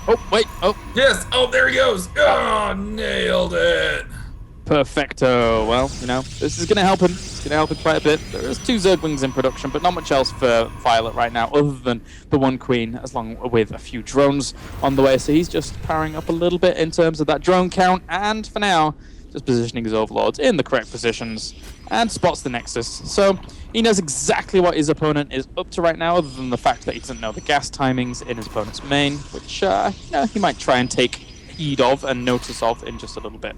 Oh, wait. Oh, Yes. Oh, there he goes. Oh, nailed it. perfecto. Well, this is going to help him. It's going to help him quite a bit. There is 2 Zerglings in production, but not much else for viOLet right now other than the 1 Queen, as long with a few drones on the way. So he's just powering up a little bit in terms of that drone count. And for now, just positioning his overlords in the correct positions and spots the Nexus. So he knows exactly what his opponent is up to right now, other than the fact that he doesn't know the gas timings in his opponent's main, which he might try and take heed of and notice of in just a little bit.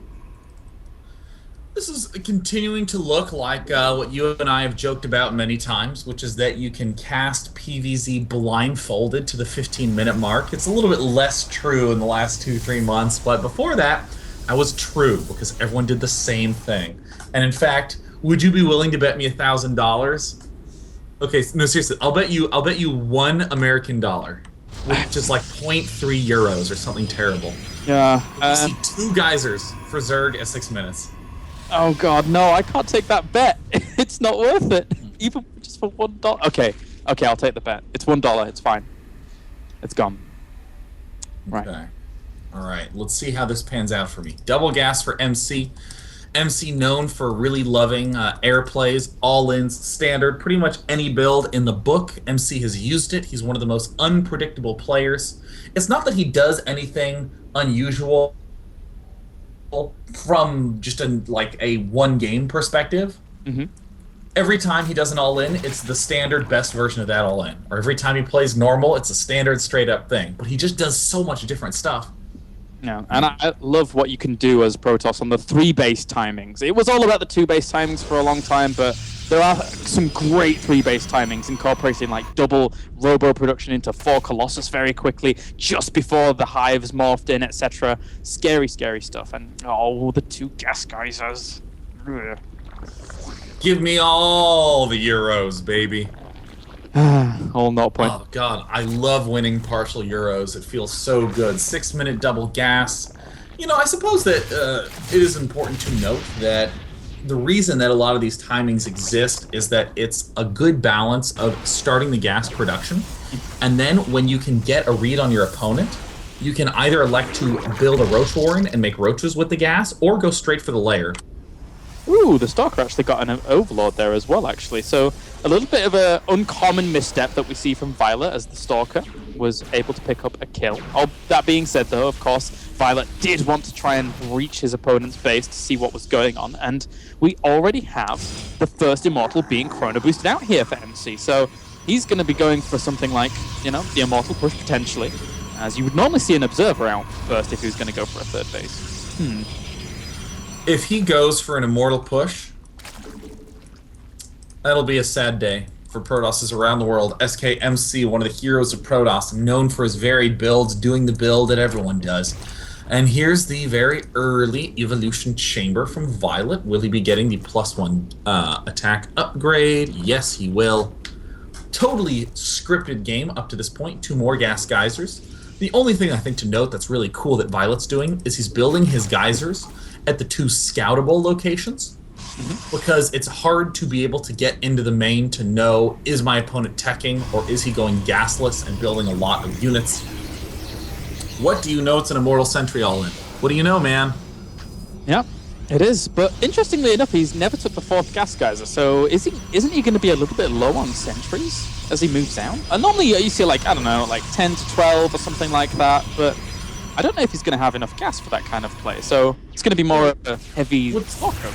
This is continuing to look like what you and I have joked about many times, which is that you can cast PvZ blindfolded to the 15-minute mark. It's a little bit less true in the last 2-3 months, but before that, I was true because everyone did the same thing. And in fact, would you be willing to bet me $1,000? Okay, no, seriously, I'll bet you $1 American, which is like 0.3 euros or something terrible. Yeah. You see 2 geysers for Zerg at 6 minutes. Oh god, no! I can't take that bet. It's not worth it, even just for $1. Okay, I'll take the bet. It's $1. It's fine. It's gone. Right. Okay. All right. Let's see how this pans out for me. Double gas for MC. MC known for really loving air plays, all-ins, standard, pretty much any build in the book. MC has used it. He's one of the most unpredictable players. It's not that he does anything unusual from just a one-game perspective. Mm-hmm. Every time he does an all-in, it's the standard best version of that all-in. Or every time he plays normal, it's a standard straight-up thing. But he just does so much different stuff. Yeah, and I love what you can do as Protoss on the 3 base timings. It was all about the 2 base timings for a long time, but there are some great 3 base timings incorporating like double robo production into 4 Colossus very quickly, just before the hives morphed in, etc. Scary, scary stuff. And the 2 gas geysers. Ugh. Give me all the euros, baby. All 0 point. Oh god, I love winning partial euros. It feels so good. 6-minute double gas. I suppose that it is important to note that the reason that a lot of these timings exist is that it's a good balance of starting the gas production, and then when you can get a read on your opponent, you can either elect to build a roach warren and make roaches with the gas, or go straight for the lair. Ooh, the Stalker actually got an Overlord there as well, actually. So a little bit of an uncommon misstep that we see from viOLet, as the Stalker was able to pick up a kill. Oh, that being said, though, of course, viOLet did want to try and reach his opponent's base to see what was going on, and we already have the first Immortal being chrono boosted out here for MC. So he's going to be going for something like, the Immortal push potentially, as you would normally see an Observer out first if he was going to go for a 3rd base. If he goes for an Immortal push, that'll be a sad day for Protosses around the world. SKMC, one of the heroes of Protoss, known for his varied builds, doing the build that everyone does. And here's the very early Evolution Chamber from viOLet. Will he be getting the +1 attack upgrade? Yes, he will. Totally scripted game up to this point. 2 more gas geysers. The only thing I think to note that's really cool that viOLet's doing is he's building his geysers at the 2 scoutable locations, because it's hard to be able to get into the main to know, is my opponent teching or is he going gasless and building a lot of units. What do you know? It's an Immortal Sentry all-in. What do you know, man? Yeah, it is. But interestingly enough, he's never took the 4th gas geyser, so isn't he going to be a little bit low on sentries as he moves down? And normally you see like 10 to 12 or something like that, but I don't know if he's going to have enough gas for that kind of play, so it's going to be more of a heavy Stalker.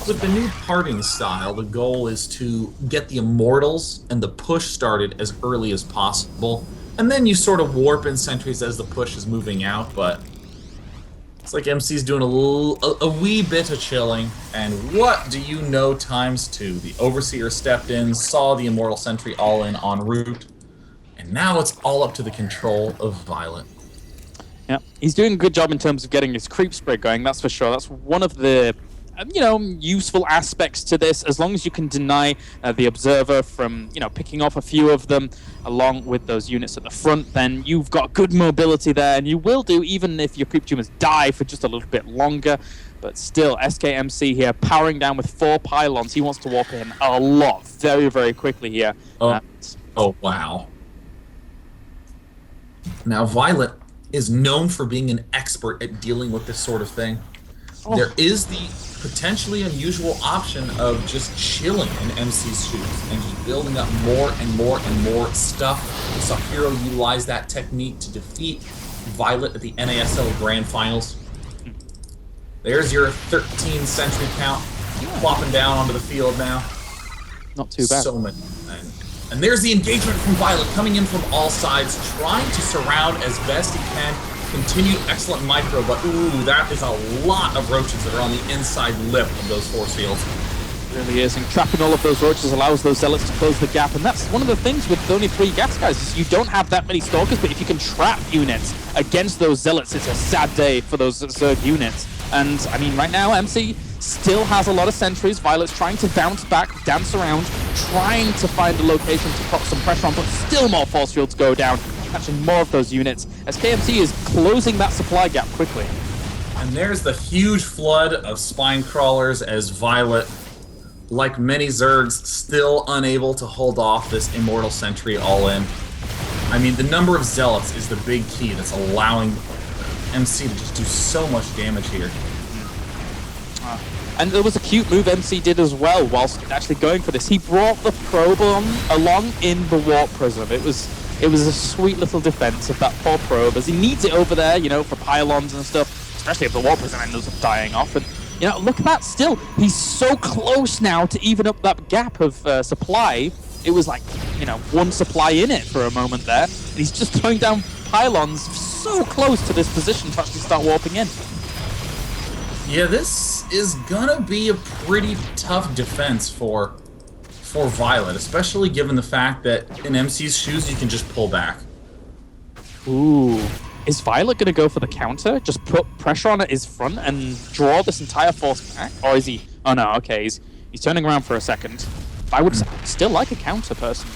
With the new parting style, the goal is to get the Immortals and the push started as early as possible, and then you sort of warp in sentries as the push is moving out, but it's like MC's doing a wee bit of chilling, and what do you know ×2? The Overseer stepped in, saw the Immortal Sentry all-in en route, and now it's all up to the control of viOLet. Yeah, he's doing a good job in terms of getting his creep spread going, that's for sure. That's one of the useful aspects to this. As long as you can deny the Observer from, picking off a few of them along with those units at the front, then you've got good mobility there, and you will do even if your creep tumors die for just a little bit longer. But still, SKMC here, powering down with 4 pylons. He wants to warp in a lot very, very quickly here. Oh wow. Now, viOLet is known for being an expert at dealing with this sort of thing. Oh. There is the potentially unusual option of just chilling in MC's shoes and just building up more and more and more stuff. We saw Hero utilize that technique to defeat viOLet at the NASL Grand Finals. There's your 13 century count plopping down onto the field now. Not too bad. So many. And there's the engagement from viOLet coming in from all sides, trying to surround as best he can. Continued excellent micro, but ooh, that is a lot of roaches that are on the inside lip of those force fields. It really is, and trapping all of those roaches allows those zealots to close the gap, and that's one of the things with only 3 gas guys, is you don't have that many stalkers, but if you can trap units against those zealots, it's a sad day for those Zerg units. And, I mean, right now, MC still has a lot of sentries. viOLet's trying to bounce back, dance around, trying to find a location to put some pressure on, but still more force fields go down, catching more of those units. SKMC is closing that supply gap quickly. And there's the huge flood of spine crawlers as viOLet, like many Zergs, still unable to hold off this Immortal Sentry all-in. I mean, the number of Zealots is the big key that's allowing MC to just do so much damage here. And there was a cute move MC did as well whilst actually going for this. He brought the probe along in the warp prism. It was a sweet little defense of that poor probe, as he needs it over there, you know, for pylons and stuff, especially if the warp prism ends up dying off. And, you know, look at that still. He's so close now to even up that gap of supply. It was like, you know, 1 supply in it for a moment there. And he's just throwing down pylons so close to this position to actually start warping in. Yeah, this is gonna be a pretty tough defense for viOLet, especially given the fact that in MC's shoes you can just pull back. Ooh. Is viOLet going to go for the counter? Just put pressure on at his front and draw this entire force back? Or is he... Oh no, okay, he's turning around for a second. I would still like a counter, personally.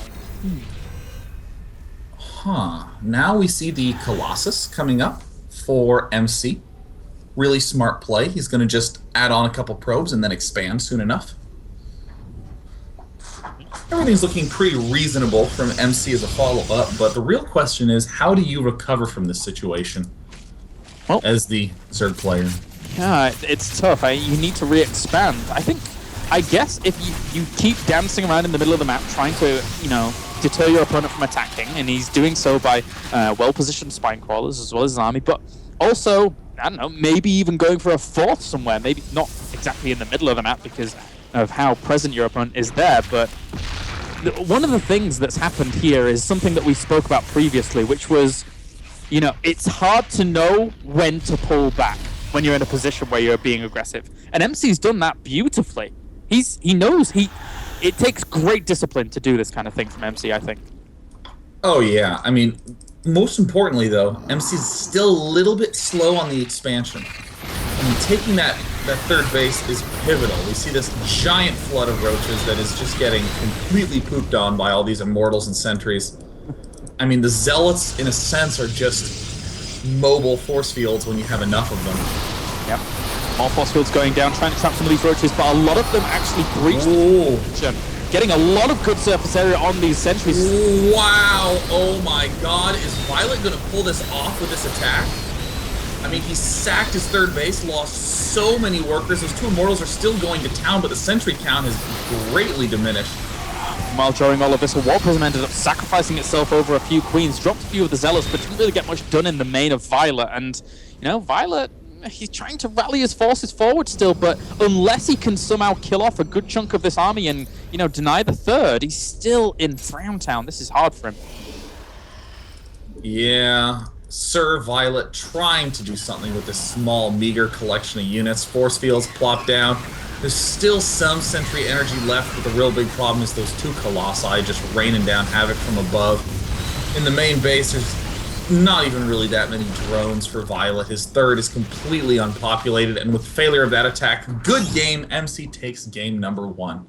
Huh. Now we see the Colossus coming up for MC. Really smart play. He's going to just add on a couple probes and then expand soon enough. Everything's looking pretty reasonable from MC as a follow-up, but the real question is, how do you recover from this situation as the Zerg player? Yeah, it's tough. You need to re-expand. I guess if you keep dancing around in the middle of the map, trying to, you know, deter your opponent from attacking, and he's doing so by well-positioned spine crawlers as well as his army, but also, I don't know, maybe even going for a 4th somewhere, maybe not exactly in the middle of the map because of how present your opponent is there, but one of the things that's happened here is something that we spoke about previously, which was, you know, it's hard to know when to pull back when you're in a position where you're being aggressive. And MC's done that beautifully. He knows it takes great discipline to do this kind of thing from MC, I think. Oh yeah, I mean, most importantly though, MC's still a little bit slow on the expansion. I mean, taking that 3rd base is pivotal. We see this giant flood of roaches that is just getting completely pooped on by all these immortals and sentries. I mean, the zealots, in a sense, are just mobile force fields when you have enough of them. Yep. More force fields going down, trying to trap some of these roaches, but a lot of them actually breach the position, getting a lot of good surface area on these sentries. Wow! Oh my god, is viOLet going to pull this off with this attack? I mean, he sacked his 3rd base, lost so many workers. Those 2 immortals are still going to town, but the sentry count has greatly diminished. While during all of this, a warp prism ended up sacrificing itself over a few queens, dropped a few of the zealots, but didn't really get much done in the main of viOLet. And, you know, viOLet, he's trying to rally his forces forward still, but unless he can somehow kill off a good chunk of this army and, you know, deny the 3rd, he's still in Frowntown. This is hard for him. Yeah. Sir viOLet trying to do something with this small, meager collection of units. Force fields plop down. There's still some sentry energy left, but the real big problem is those 2 colossi just raining down havoc from above. In the main base, there's not even really that many drones for viOLet. His 3rd is completely unpopulated, and with failure of that attack, good game, MC takes game number 1.